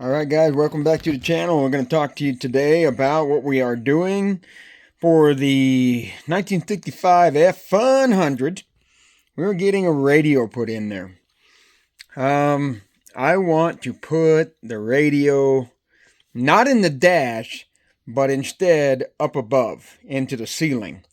Alright guys, welcome back to the channel. We're going to talk to you today about what we are doing for the 1965 F100. We're getting a radio put in there. I want to put the radio not in the dash, but instead up above into the ceiling.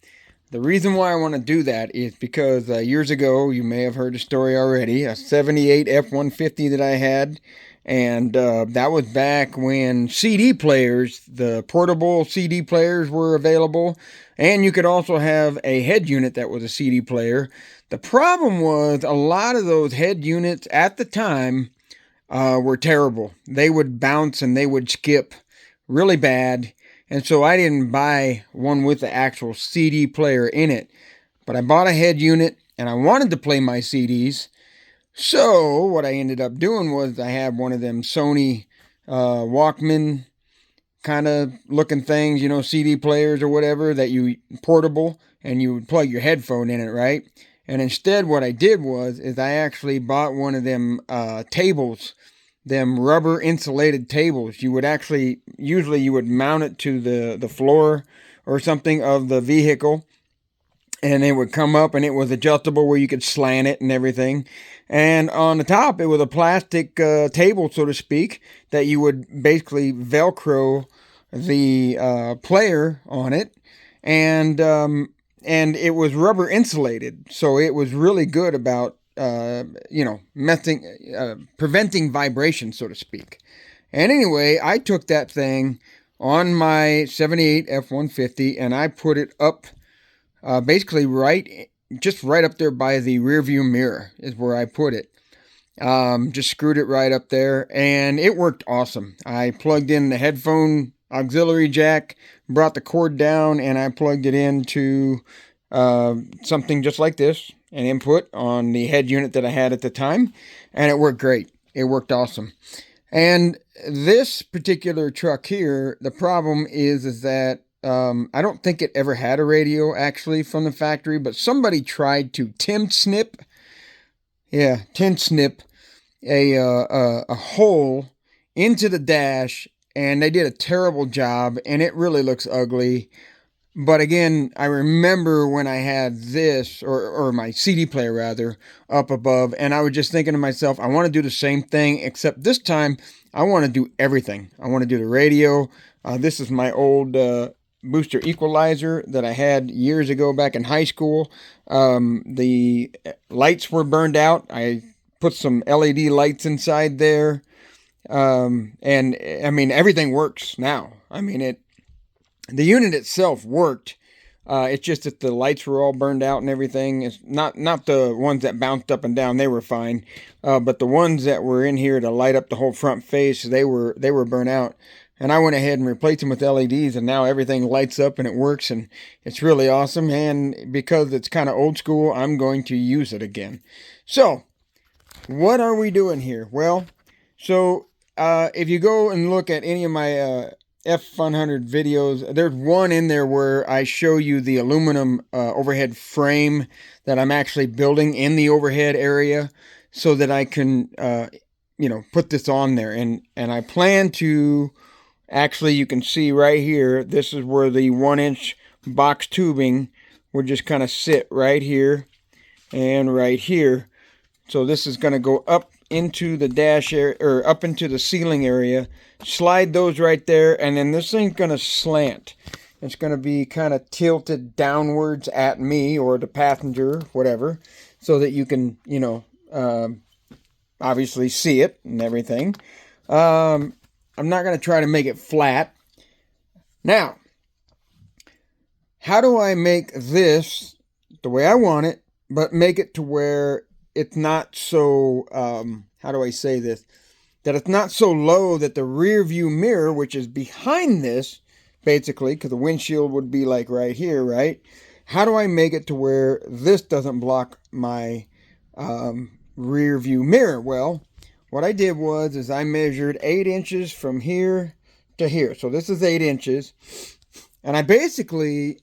The reason why I want to do that is because years ago, you may have heard the story already, a 78 F-150 that I had. And that was back when CD players, the portable CD players were available. And you could also have a head unit that was a CD player. The problem was a lot of those head units at the time were terrible. They would bounce and they would skip really bad. And so I didn't buy one with the actual CD player in it. But I bought a head unit and I wanted to play my CDs. So what I ended up doing was I had one of them Sony Walkman kind of looking things, you know, CD players or whatever, that you portable, and you would plug your headphone in it, right? And instead what I did was I actually bought one of them tables, them rubber insulated tables. You would actually, usually you would mount it to the floor or something of the vehicle, and it would come up and it was adjustable where you could slant it and everything. And on the top, it was a plastic table, so to speak, that you would basically Velcro the player on it. And it was rubber insulated. So it was really good about, preventing vibration, so to speak. And anyway, I took that thing on my 78 F-150 and I put it up basically just right up there by the rear view mirror is where I put it. Just screwed it right up there and it worked awesome. I plugged in the headphone auxiliary jack, brought the cord down, and I plugged it into something just like this, an input on the head unit that I had at the time, and it worked great. It worked awesome. And this particular truck here, the problem is that I don't think it ever had a radio actually from the factory, but somebody tried to tin snip a hole into the dash, and they did a terrible job, and it really looks ugly. But again, I remember when I had this, or my CD player rather, up above, and I was just thinking to myself, I want to do the same thing, except this time I want to do everything. I want to do the radio. This is my old booster equalizer that I had years ago back in high school. The lights were burned out. I put some LED lights inside there. And I mean, everything works now. I mean, the unit itself worked. It's just that the lights were all burned out and everything. It's not the ones that bounced up and down. They were fine. But the ones that were in here to light up the whole front face, they were burnt out. And I went ahead and replaced them with LEDs, and now everything lights up and it works, and it's really awesome. And because it's kind of old school, I'm going to use it again. So, what are we doing here? Well, so if you go and look at any of my F100 videos, there's one in there where I show you the aluminum overhead frame that I'm actually building in the overhead area so that I can, put this on there. And I plan to... Actually, you can see right here, this is where the 1-inch box tubing would just kind of sit right here and right here. So this is going to go up into the dash area, or up into the ceiling area, slide those right there, and then this thing's going to slant. It's going to be kind of tilted downwards at me or the passenger, whatever, so that you can, obviously see it and everything. I'm not going to try to make it flat. Now, how do I make this the way I want it, but make it to where it's not so, how do I say this? That it's not so low that the rear view mirror, which is behind this, basically, because the windshield would be like right here, right? How do I make it to where this doesn't block my rear view mirror? Well, what I did was I measured 8 inches from here to here. So this is 8 inches. And I basically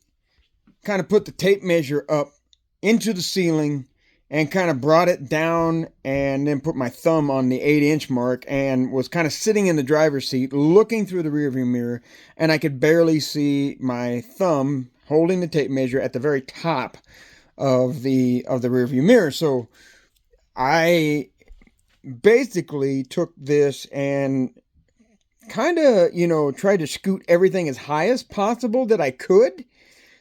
kind of put the tape measure up into the ceiling and kind of brought it down and then put my thumb on the 8-inch mark and was kind of sitting in the driver's seat looking through the rearview mirror, and I could barely see my thumb holding the tape measure at the very top of the rearview mirror. So I basically took this and kind of, tried to scoot everything as high as possible that I could.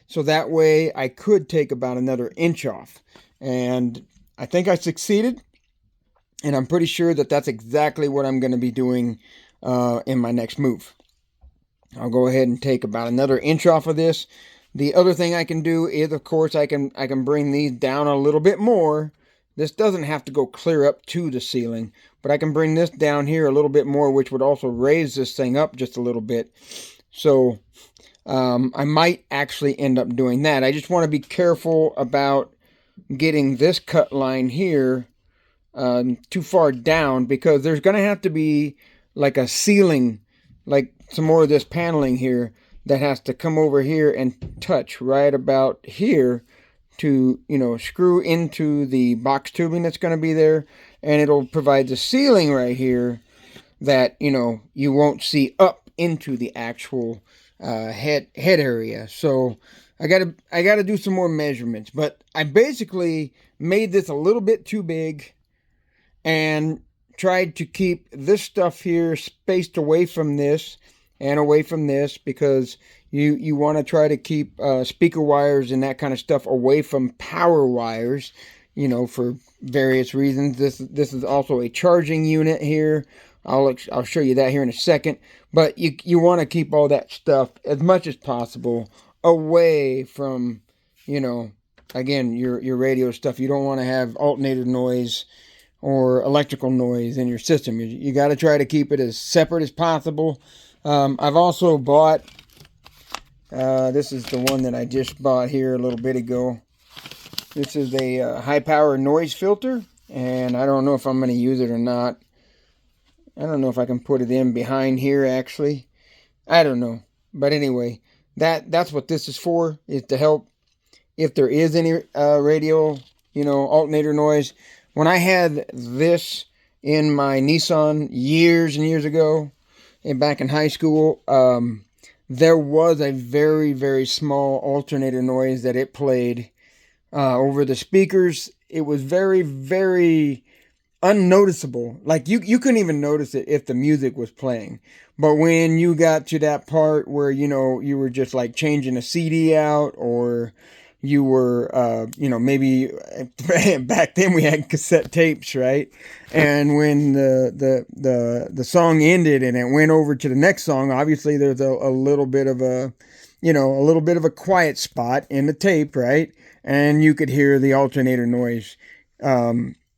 So that way I could take about another inch off. And I think I succeeded. And I'm pretty sure that that's exactly what I'm going to be doing in my next move. I'll go ahead and take about another inch off of this. The other thing I can do is, of course, I can bring these down a little bit more. This doesn't have to go clear up to the ceiling, but I can bring this down here a little bit more, which would also raise this thing up just a little bit. So I might actually end up doing that. I just want to be careful about getting this cut line here too far down, because there's going to have to be like a ceiling, like some more of this paneling here that has to come over here and touch right about here to, screw into the box tubing that's going to be there, and it'll provide the ceiling right here that, you won't see up into the actual head area. So I gotta do some more measurements, but I basically made this a little bit too big and tried to keep this stuff here spaced away from this and away from this, because you want to try to keep speaker wires and that kind of stuff away from power wires, for various reasons. This is also a charging unit here. I'll show you that here in a second. But you want to keep all that stuff as much as possible away from, again, your radio stuff. You don't want to have alternator noise or electrical noise in your system. You got to try to keep it as separate as possible. I've also bought, this is the one that I just bought here a little bit ago. This is a high power noise filter, and I don't know if I'm going to use it or not. I don't know if I can put it in behind here, actually. I don't know. But anyway, that's what this is for, is to help if there is any radio, alternator noise. When I had this in my Nissan years and years ago, and back in high school, there was a very, very small alternator noise that it played over the speakers. It was very, very unnoticeable. Like you couldn't even notice it if the music was playing. But when you got to that part where, you were just like changing a CD out, or you were, maybe back then we had cassette tapes, right? And when the song ended and it went over to the next song, obviously there's a little bit of a quiet spot in the tape, right? And you could hear the alternator noise.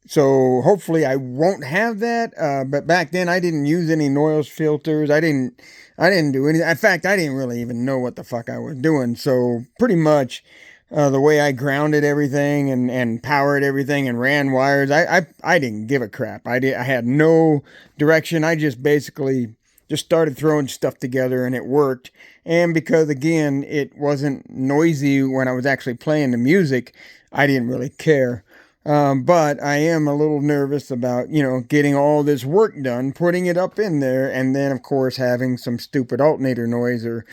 So hopefully I won't have that. But back then I didn't use any noise filters. I didn't do anything. In fact, I didn't really even know what the fuck I was doing. So pretty much the way I grounded everything and powered everything and ran wires, I didn't give a crap. I had no direction. I just basically just started throwing stuff together, and it worked. And because, again, it wasn't noisy when I was actually playing the music, I didn't really care. But I am a little nervous about, getting all this work done, putting it up in there, and then, of course, having some stupid alternator noise or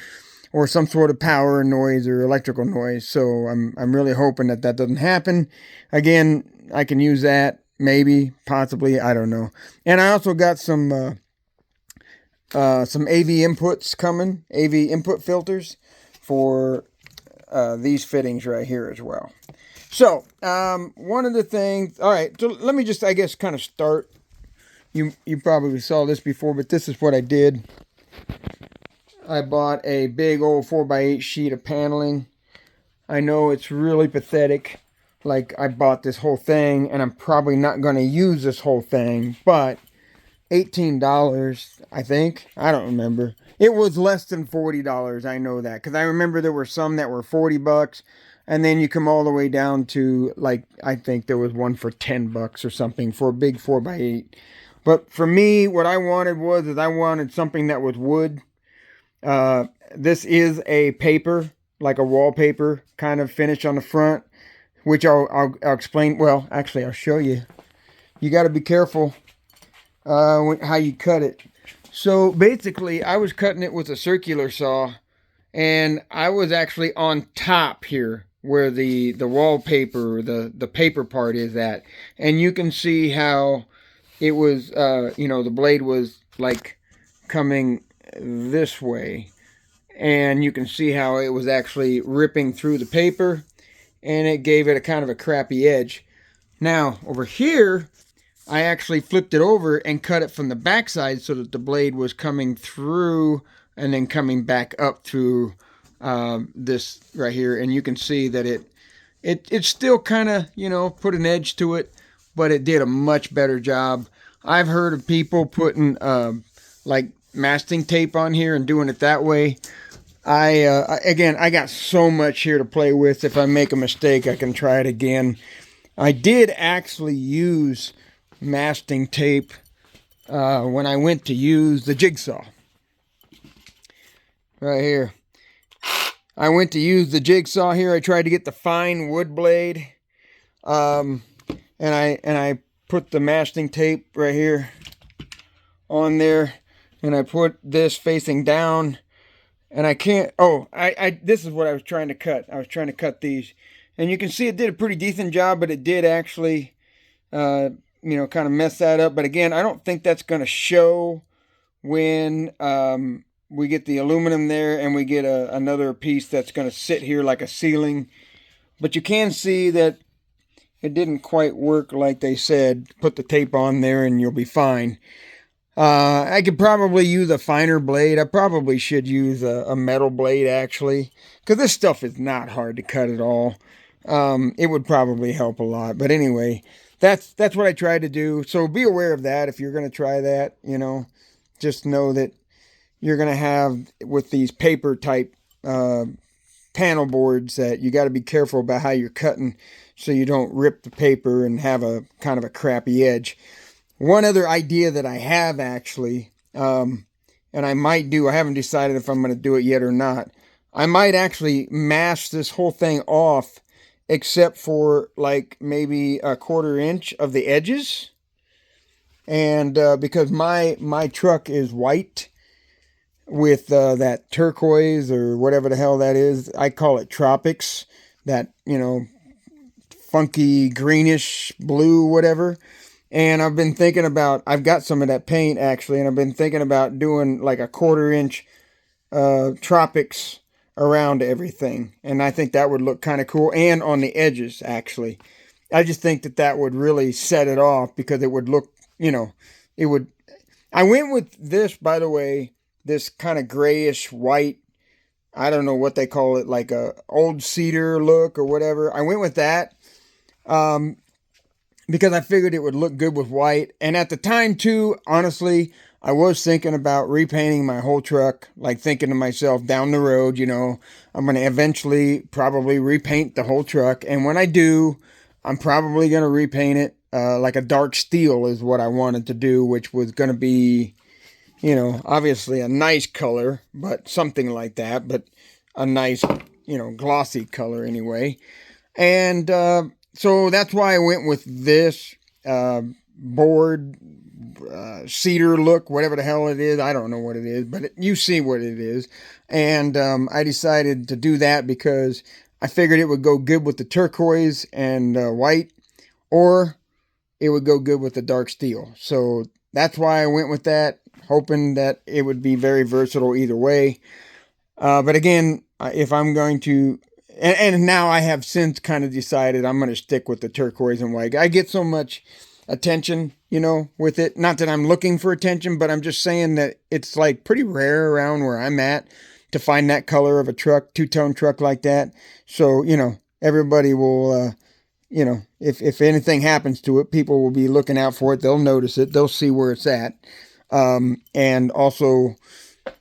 some sort of power noise or electrical noise. So I'm really hoping that doesn't happen. Again, I can use that, maybe, possibly, I don't know. And I also got some AV inputs coming, AV input filters for these fittings right here as well. So, one of the things, all right, so let me just, I guess, kind of start. You probably saw this before, but this is what I did. I bought a big old 4x8 sheet of paneling. I know it's really pathetic. Like, I bought this whole thing, and I'm probably not going to use this whole thing, but $18, I think. I don't remember. It was less than $40, I know that, because I remember there were some that were $40, and then you come all the way down to, like, I think there was one for $10 or something for a big 4x8. But for me, what I wanted is I wanted something that was wood. This is a paper, like a wallpaper kind of finish on the front, which I'll explain. Well, actually, I'll show you. You got to be careful how you cut it. So basically, I was cutting it with a circular saw, and I was actually on top here where the wallpaper, the paper part is at, and you can see how it was. The blade was like coming this way, and you can see how it was actually ripping through the paper, and it gave it a kind of a crappy edge. Now over here, I actually flipped it over and cut it from the backside so that the blade was coming through and then coming back up through this right here, and you can see that it still kind of put an edge to it, but it did a much better job. I've heard of people putting like masking tape on here and doing it that way. I got so much here to play with. If I make a mistake, I can try it again. I did actually use masking tape when I went to use the jigsaw. Right here. I went to use the jigsaw here. I tried to get the fine wood blade. And I put the masking tape right here on there. And I put this facing down. And I can't, this is what I was trying to cut. I was trying to cut these. And you can see it did a pretty decent job, but it did actually, kind of mess that up. But again, I don't think that's going to show when we get the aluminum there and we get another piece that's going to sit here like a ceiling. But you can see that it didn't quite work like they said. Put the tape on there and you'll be fine. I could probably use a finer blade. I probably should use a metal blade actually, because this stuff is not hard to cut at all. It would probably help a lot. But anyway, that's what I tried to do. So be aware of that if you're going to try that. Just know that you're going to have with these paper type panel boards that you got to be careful about how you're cutting so you don't rip the paper and have a kind of a crappy edge. One other idea that I have actually, and I might do, I haven't decided if I'm going to do it yet or not. I might actually mask this whole thing off except for like maybe a 1/4 inch of the edges. And because my truck is white with that turquoise or whatever the hell that is, I call it tropics, that, funky greenish blue, whatever. And I've been thinking about, I've got some of that paint actually, and I've been thinking about doing like a 1/4 inch tropics around everything. And I think that would look kind of cool. And on the edges, actually. I just think that would really set it off because it would look, it would. I went with this, by the way, this kind of grayish white, I don't know what they call it, like a old cedar look or whatever. I went with that. Because I figured it would look good with white. And at the time, too, honestly, I was thinking about repainting my whole truck, like thinking to myself down the road, I'm going to eventually probably repaint the whole truck. And when I do, I'm probably going to repaint it like a dark steel is what I wanted to do, which was going to be, obviously a nice color, but something like that, but a nice, glossy color anyway. And, so that's why I went with this board cedar look, whatever the hell it is. I don't know what it is, but you see what it is. And I decided to do that because I figured it would go good with the turquoise and white, or it would go good with the dark steel. So that's why I went with that, hoping that it would be very versatile either way. But again, if I'm going to... And now I have since kind of decided I'm going to stick with the turquoise and white. I get so much attention, with it. Not that I'm looking for attention, but I'm just saying that it's like pretty rare around where I'm at to find that color of a truck, two-tone truck like that. So, everybody will, if anything happens to it, people will be looking out for it. They'll notice it. They'll see where it's at. And also...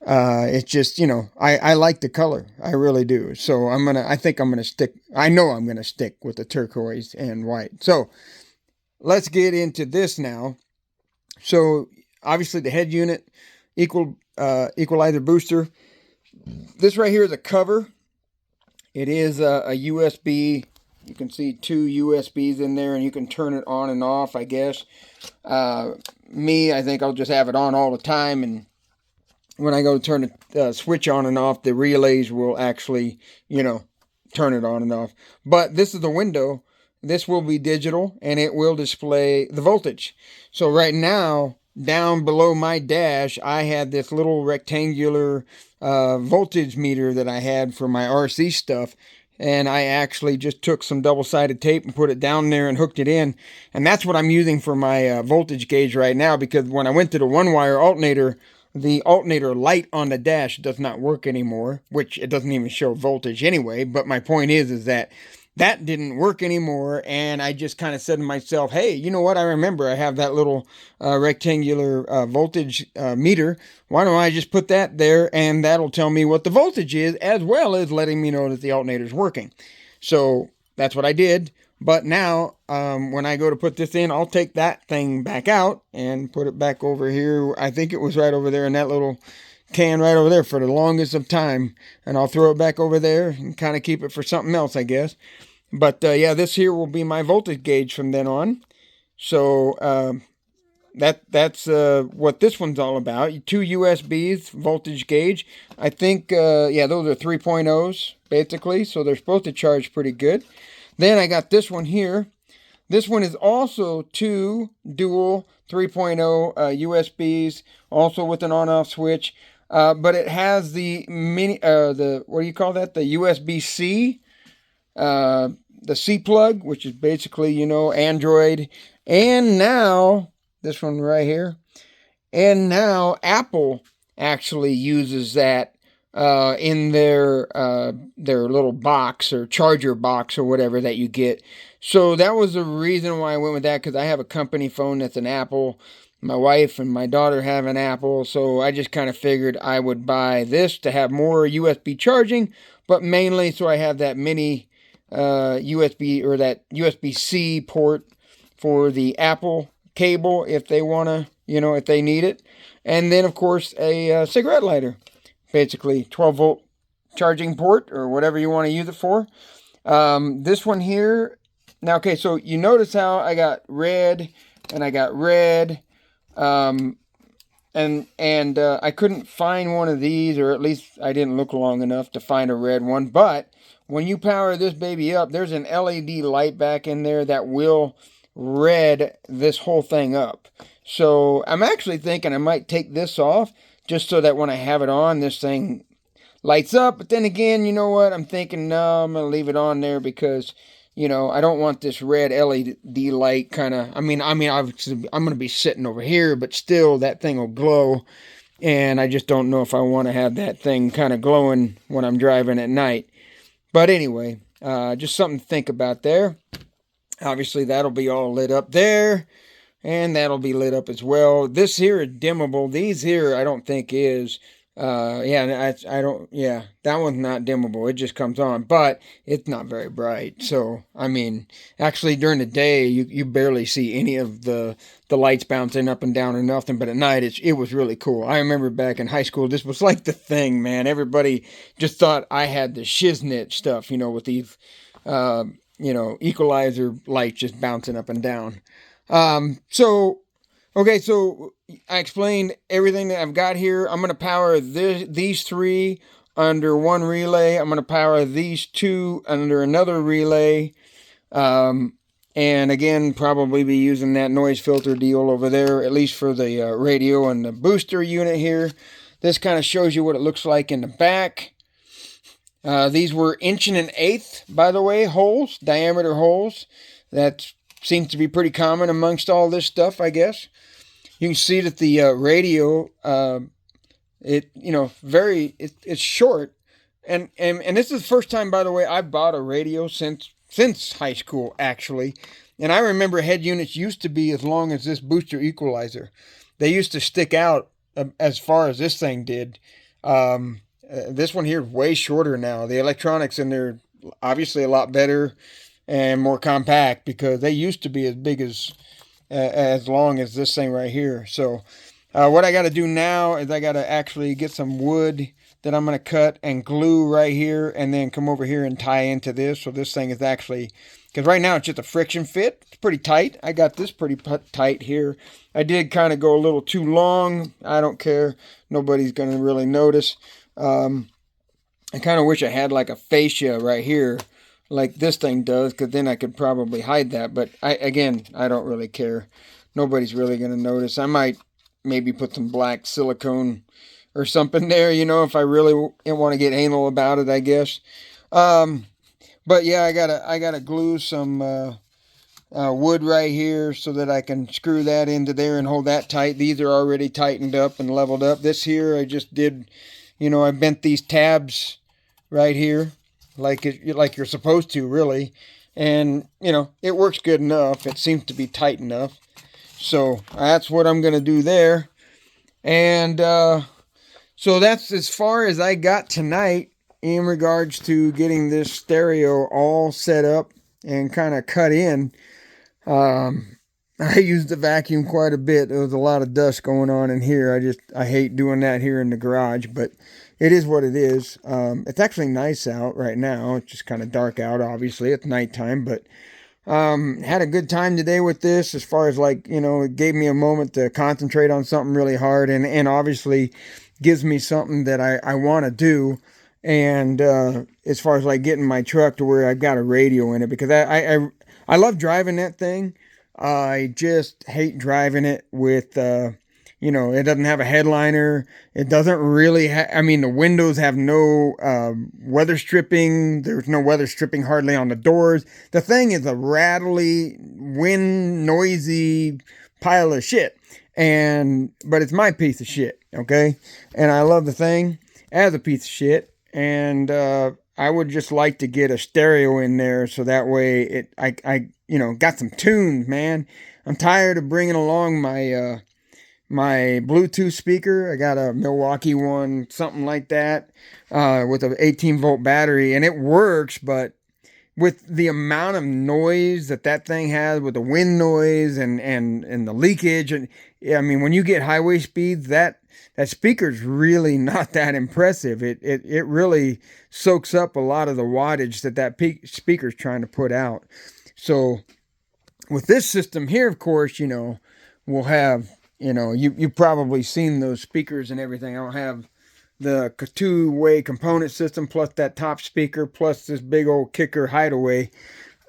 it's just, I like the color. I really do. So I think I'm going to stick, I know I'm going to stick with the turquoise and white. So let's get into this now. So obviously the head unit, equalizer booster. This right here is a cover. It is a USB You can see two USBs in there, and you can turn it on and off, I guess. I think I'll just have it on all the time, and when I go to turn the switch on and off, the relays will actually, turn it on and off. But this is the window. This will be digital, and it will display the voltage. So right now, down below my dash, I had this little rectangular voltage meter that I had for my RC stuff. And I actually just took some double-sided tape and put it down there and hooked it in. And that's what I'm using for my voltage gauge right now, because when I went to the one-wire alternator, the alternator light on the dash does not work anymore, which it doesn't even show voltage anyway. But my point is that didn't work anymore, and I just kind of said to myself, hey, you know what? I remember I have that little rectangular voltage meter. Why don't I just put that there, and that'll tell me what the voltage is, as well as letting me know that the alternator is working. So that's what I did. But now, when I go to put this in, I'll take that thing back out and put it back over here. I think it was right over there in that little can right over there for the longest of time. And I'll throw it back over there and kind of keep it for something else, I guess. But yeah, this here will be my voltage gauge from then on. So that's what this one's all about. Two USBs, voltage gauge. I think, yeah, those are 3.0s, basically. So they're supposed to charge pretty good. Then I got this one here. This one is also two dual 3.0 USBs, also with an on-off switch. But it has the what do you call that? The USB-C, the C plug, which is basically, Android. And now, this one right here. And now Apple actually uses that in their little box or charger box or whatever that you get. So that was the reason why I went with that, because I have a company phone that's an Apple. My wife and my daughter have an Apple, so I just kind of figured I would buy this to have more USB charging, but mainly so I have that mini USB or that USB-C port for the Apple cable if they want to, if they need it. And then, of course, a cigarette lighter. Basically 12-volt charging port or whatever you want to use it for. This one here. Now, okay, so you notice how I got red and I got red. And I couldn't find one of these, or at least I didn't look long enough to find a red one. But when you power this baby up, there's an LED light back in there that will red this whole thing up. So I'm actually thinking I might take this off just so that when I have it on, this thing lights up. But then again, you know what? I'm thinking, no, I'm going to leave it on there because, I don't want this red LED light kind of, obviously I'm going to be sitting over here, but still that thing will glow. And I just don't know if I want to have that thing kind of glowing when I'm driving at night. But anyway, just something to think about there. Obviously, that'll be all lit up there. And that'll be lit up as well. This here is dimmable. These here I don't think is. That one's not dimmable. It just comes on. But it's not very bright. So, actually during the day, you barely see any of the lights bouncing up and down or nothing. But at night, it was really cool. I remember back in high school, this was like the thing, man. Everybody just thought I had the shiznit stuff, with these, equalizer lights just bouncing up and down. So I explained everything that I've got here. I'm going to power these three under one relay. I'm going to power these two under another relay. And again, probably be using that noise filter deal over there, at least for the radio and the booster unit here. This kind of shows you what it looks like in the back. These were 1.125", by the way, holes, diameter holes. That seems to be pretty common amongst all this stuff, I guess. You can see that the radio, it's short. And this is the first time, by the way, I've bought a radio since high school, actually. And I remember head units used to be as long as this booster equalizer. They used to stick out as far as this thing did. This one here is way shorter now. The electronics in there obviously a lot better and more compact, because they used to be as big as long as this thing right here. So what I got to do now is I got to actually get some wood that I'm going to cut and glue right here and then come over here and tie into this. So this thing is actually, because right now it's just a friction fit. It's pretty tight. I got this pretty tight here. I did kind of go a little too long. I don't care. Nobody's going to really notice. I kind of wish I had like a fascia right here like this thing does, because then I could probably hide that. But I don't really care. Nobody's really going to notice. I might maybe put some black silicone or something there, if I really want to get anal about it, I guess. But yeah, I gotta glue some wood right here so that I can screw that into there and hold that tight. These are already tightened up and leveled up. This here I just did, I bent these tabs right here like you're supposed to, really. And, it works good enough. It seems to be tight enough. So that's what I'm going to do there. And so that's as far as I got tonight in regards to getting this stereo all set up and kind of cut in. I used the vacuum quite a bit. There was a lot of dust going on in here. I hate doing that here in the garage, but it is what it is. It's actually nice out right now. It's just kind of dark out, obviously. It's nighttime, but had a good time today with this, as far as it gave me a moment to concentrate on something really hard, and obviously gives me something that I want to do. And as far as getting my truck to where I've got a radio in it, because I love driving that thing. I just hate driving it with it doesn't have a headliner. It doesn't really the windows have no weather stripping. There's no weather stripping hardly on the doors. The thing is a rattly, wind noisy pile of shit. But it's my piece of shit, okay? And I love the thing as a piece of shit. And I would just like to get a stereo in there so that way I got some tunes, man. I'm tired of bringing along my my Bluetooth speaker. I got a Milwaukee one, something like that, with an 18-volt battery, and it works, but with the amount of noise that thing has, with the wind noise and the leakage, and when you get highway speeds, that speaker's really not that impressive. It really soaks up a lot of the wattage that speaker's trying to put out. So with this system here, of course, we'll have, you've probably seen those speakers and everything. I'll have the two-way component system plus that top speaker plus this big old kicker hideaway.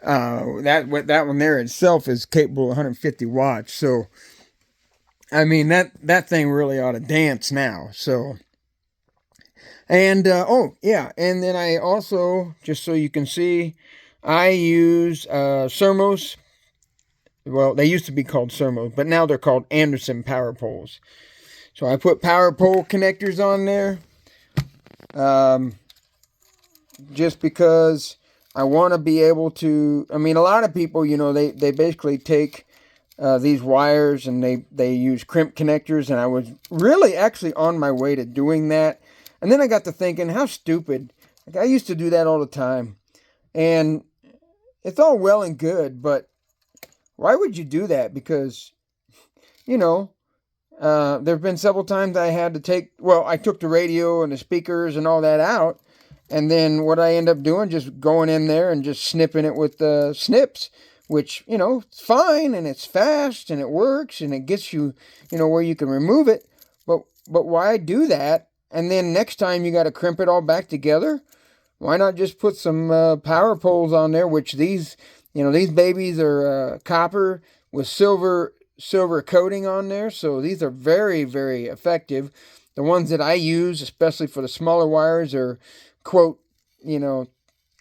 That one there itself is capable of 150 watts. So, that thing really ought to dance now. So, and and then I also, just so you can see, I use Sermos. Well, they used to be called Sermos, but now they're called Anderson power poles. So I put power pole connectors on there, just because I want to be able to. A lot of people, they basically take these wires and they use crimp connectors, and I was really actually on my way to doing that, and then I got to thinking, how stupid. I used to do that all the time, and it's all well and good, but why would you do that? Because, there have been several times I had to I took the radio and the speakers and all that out. And then what I end up doing, just going in there and just snipping it with the snips, which, it's fine and it's fast and it works and it gets you, where you can remove it. But why do that? And then next time you got to crimp it all back together. Why not just put some power poles on there, which these babies are copper with silver coating on there. So these are very, very effective. The ones that I use, especially for the smaller wires, are, quote,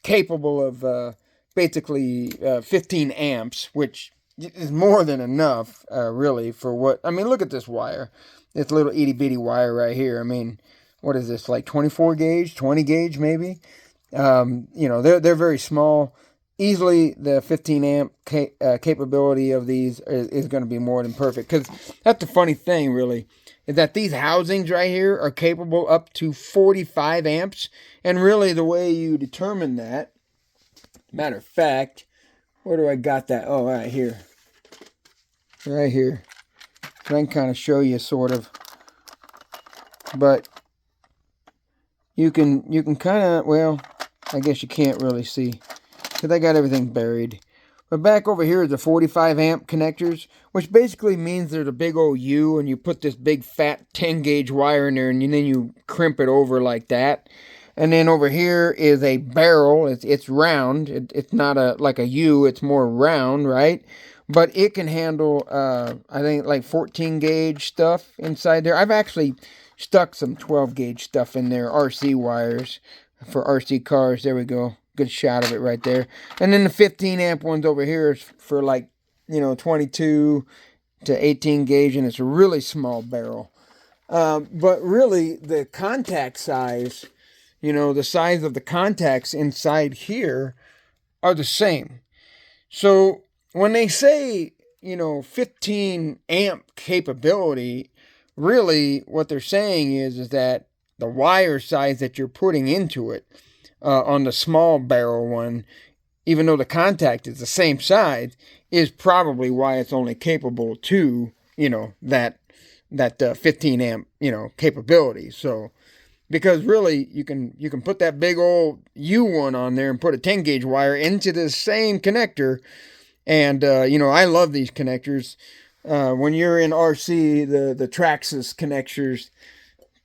capable of basically 15 amps, which is more than enough, really, for what... look at this wire. This little itty-bitty wire right here. What is this, like 24 gauge, 20 gauge maybe? They're very small. Easily the 15 amp capability of these is going to be more than perfect. Because that's the funny thing, really, is that these housings right here are capable up to 45 amps. And really the way you determine that, matter of fact, where do I got that? Oh, right here. Right here. So I can kind of show you, sort of. But you can kind of, well, I guess you can't really see because I got everything buried. But back over here is the 45 amp connectors, which basically means there's a big old U, and you put this big fat 10 gauge wire in there, and then you crimp it over like that. And then over here is a barrel. It's round. It's not like a U. It's more round, right? But it can handle, I think, like 14 gauge stuff inside there. I've actually stuck some 12 gauge stuff in there, RC wires for RC cars. There we go. Good shot of it right there. And then the 15 amp ones over here is for like, 22 to 18 gauge, and it's a really small barrel. But really, the contact size, the size of the contacts inside here are the same. So when they say, 15 amp capability, really what they're saying is that the wire size that you're putting into it on the small barrel one, even though the contact is the same size, is probably why it's only capable to, that 15 amp, capability. So, because really you can put that big old U1 on there and put a 10 gauge wire into the same connector. And, I love these connectors. When you're in RC, the Traxxas connectors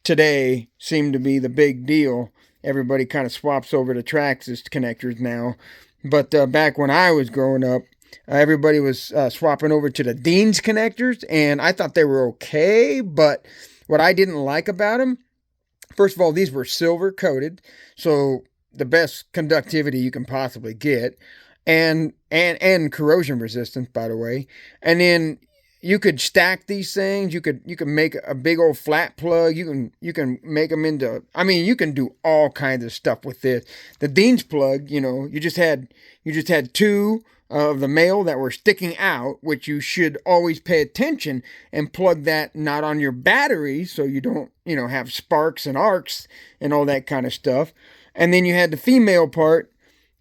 today seem to be the big deal. Everybody kind of swaps over to Traxxas connectors now. But back when I was growing up, everybody was swapping over to the Dean's connectors, and I thought they were okay. But what I didn't like about them, first of all, these were silver coated, so the best conductivity you can possibly get, and corrosion resistance, by the way. And then you could stack these things. You could make a big old flat plug. You can make them into. I mean, you can do all kinds of stuff with this. The Dean's plug, you just had two of the male that were sticking out, which you should always pay attention and plug that not on your battery, so you don't have sparks and arcs and all that kind of stuff. And then you had the female part,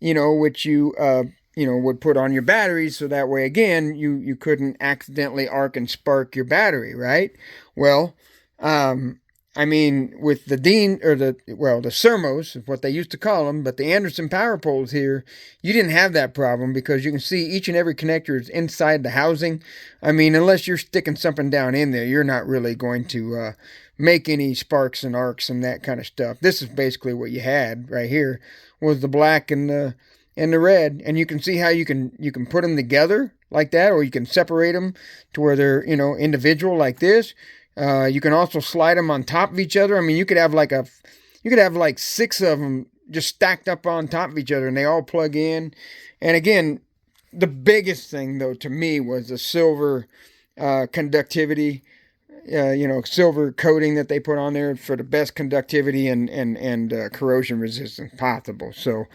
which you would put on your batteries, so that way, again, you couldn't accidentally arc and spark your battery, right? Well, with the Dean, or the Sermos, is what they used to call them, but the Anderson power poles here, you didn't have that problem, because you can see each and every connector is inside the housing. Unless you're sticking something down in there, you're not really going to make any sparks and arcs and that kind of stuff. This is basically what you had right here, was the black and the red, and you can see how you can put them together like that, or you can separate them to where they're individual like this. You can also slide them on top of each other. You could have like 6 of them just stacked up on top of each other, and they all plug in. And again, the biggest thing though to me was the silver conductivity. Silver coating that they put on there for the best conductivity and corrosion resistance possible. So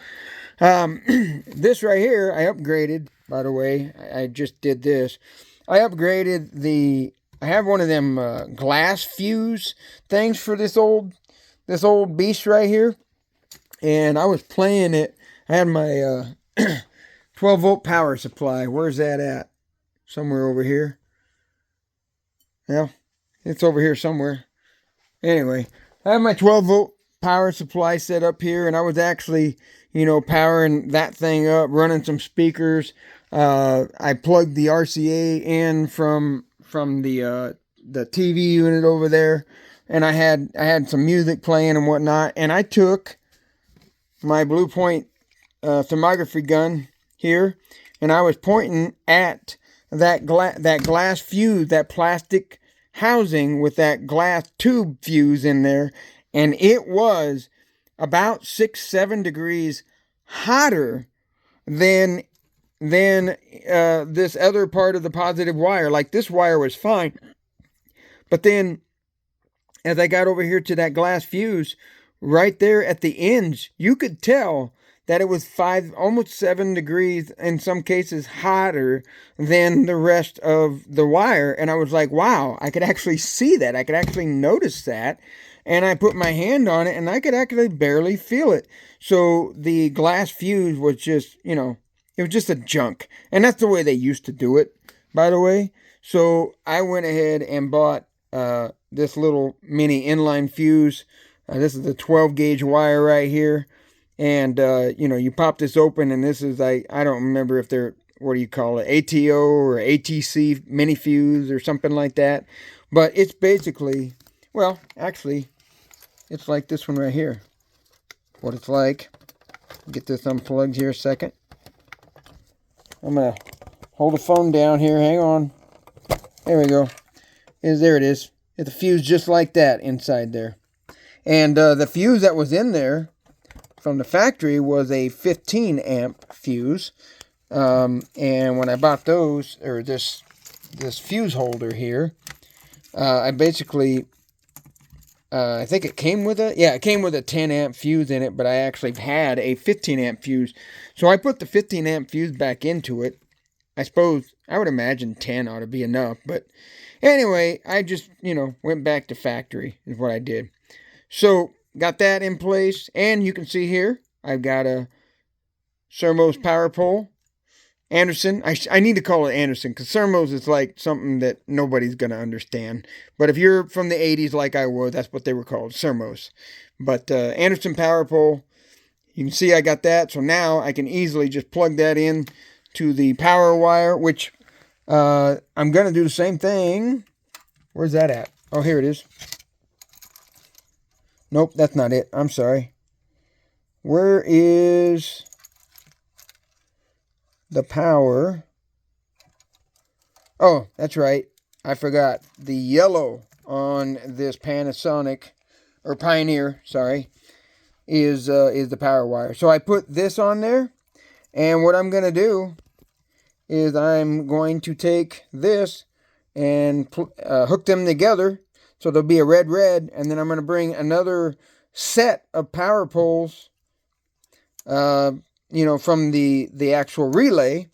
this right here, I upgraded, by the way. I just did this. I upgraded I have one of them glass fuse things for this old beast right here. And I was playing it. I had my 12 volt power supply. Where's that at? Somewhere over here. Well, it's over here somewhere. Anyway, I have my 12 volt power supply set up here, and I was actually, powering that thing up, running some speakers. I plugged the RCA in from the TV unit over there, and I had some music playing and whatnot. And I took my Blue Point thermography gun here, and I was pointing at that glass fuse, that plastic housing with that glass tube fuse in there, and it was about 6-7 degrees hotter than this other part of the positive wire. Like, this wire was fine, but then as I got over here to that glass fuse right there at the ends, you could tell that it was almost 7 degrees in some cases hotter than the rest of the wire. And I was like, wow, I could actually see that. I could actually notice that. And I put my hand on it, and I could actually barely feel it. So the glass fuse was just, it was just a junk. And that's the way they used to do it, by the way. So I went ahead and bought this little mini inline fuse This is the 12 gauge wire right here. And, you pop this open, and this is, I don't remember if they're, what do you call it, ATO or ATC mini fuse or something like that. But it's basically, well, actually, it's like this one right here. What it's like. Get this unplugged here a second. I'm going to hold the phone down here. Hang on. There we go. There it is. It's a fuse just like that inside there. And the fuse that was in there from the factory was a 15 amp fuse. And when I bought those, or this fuse holder here, I basically, I think it came with it came with a 10 amp fuse in it, but I actually had a 15 amp fuse. So I put the 15 amp fuse back into it. I suppose, I would imagine 10 ought to be enough, but anyway, I just, went back to factory is what I did. So, got that in place, and you can see here, I've got a Sermos power pole. Anderson, I need to call it Anderson, because Sermos is like something that nobody's going to understand. But if you're from the 80s like I was, that's what they were called, Sermos. But Anderson power pole, you can see I got that, so now I can easily just plug that in to the power wire, which I'm going to do the same thing. Where's that at? Oh, here it is. Nope, that's not it. I'm sorry. Where is the power? Oh, that's right. I forgot. The yellow on this Panasonic, or Pioneer, sorry, is the power wire. So I put this on there, and what I'm going to do is I'm going to take this and hook them together. So there'll be a red, and then I'm going to bring another set of power poles, from the actual relay,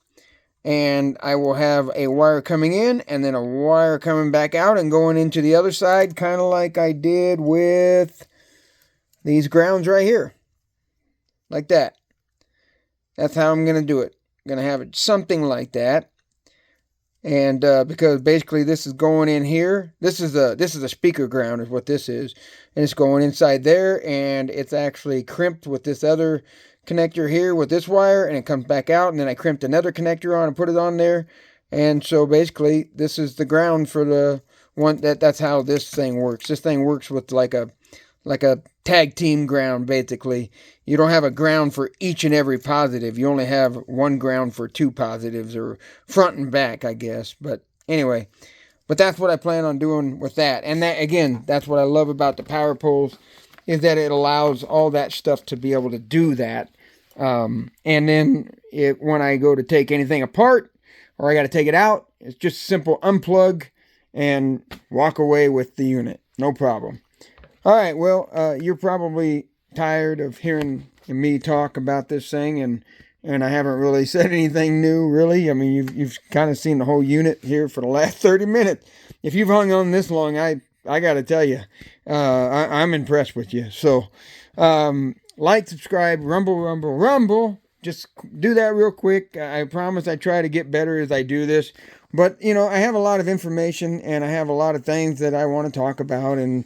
and I will have a wire coming in and then a wire coming back out and going into the other side, kind of like I did with these grounds right here, like that. That's how I'm going to do it. I'm going to have it something like that. And because basically this is going in here. This is a speaker ground is what this is. And it's going inside there, and it's actually crimped with this other connector here with this wire, and it comes back out, and then I crimped another connector on and put it on there. And so basically this is the ground for the one that's how this thing works. This thing works with like a tag team ground, basically. You don't have a ground for each and every positive. You only have one ground for two positives, or front and back, I guess. But anyway, but that's what I plan on doing with that. And that, again, that's what I love about the power poles, is that it allows all that stuff to be able to do that. And then when I go to take anything apart, or I got to take it out, it's just simple unplug and walk away with the unit. No problem. All right, well, you're probably tired of hearing me talk about this thing, and I haven't really said anything new, really. I mean, you've kind of seen the whole unit here for the last 30 minutes. If you've hung on this long, I got to tell you, I'm impressed with you. So, like, subscribe, rumble. Just do that real quick. I promise I try to get better as I do this. But, I have a lot of information, and I have a lot of things that I want to talk about, and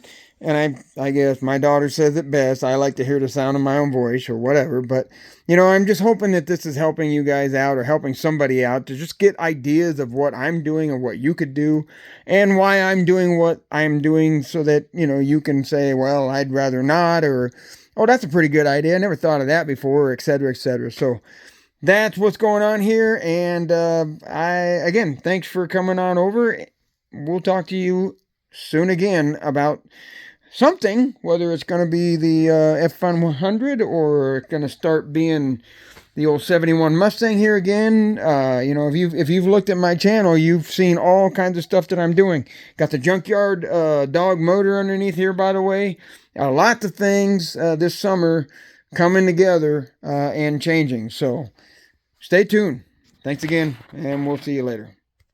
I guess my daughter says it best. I like to hear the sound of my own voice or whatever. But, I'm just hoping that this is helping you guys out, or helping somebody out to just get ideas of what I'm doing and what you could do, and why I'm doing what I'm doing, so that, you can say, well, I'd rather not, or, oh, that's a pretty good idea. I never thought of that before, et cetera, et cetera. So that's what's going on here. And again, thanks for coming on over. We'll talk to you soon again about something, whether it's going to be the F-100, or it's going to start being the old 71 Mustang here again. If you've looked at my channel, you've seen all kinds of stuff that I'm doing. Got the junkyard dog motor underneath here, by the way. Lots of things this summer coming together and changing. So stay tuned. Thanks again, and we'll see you later.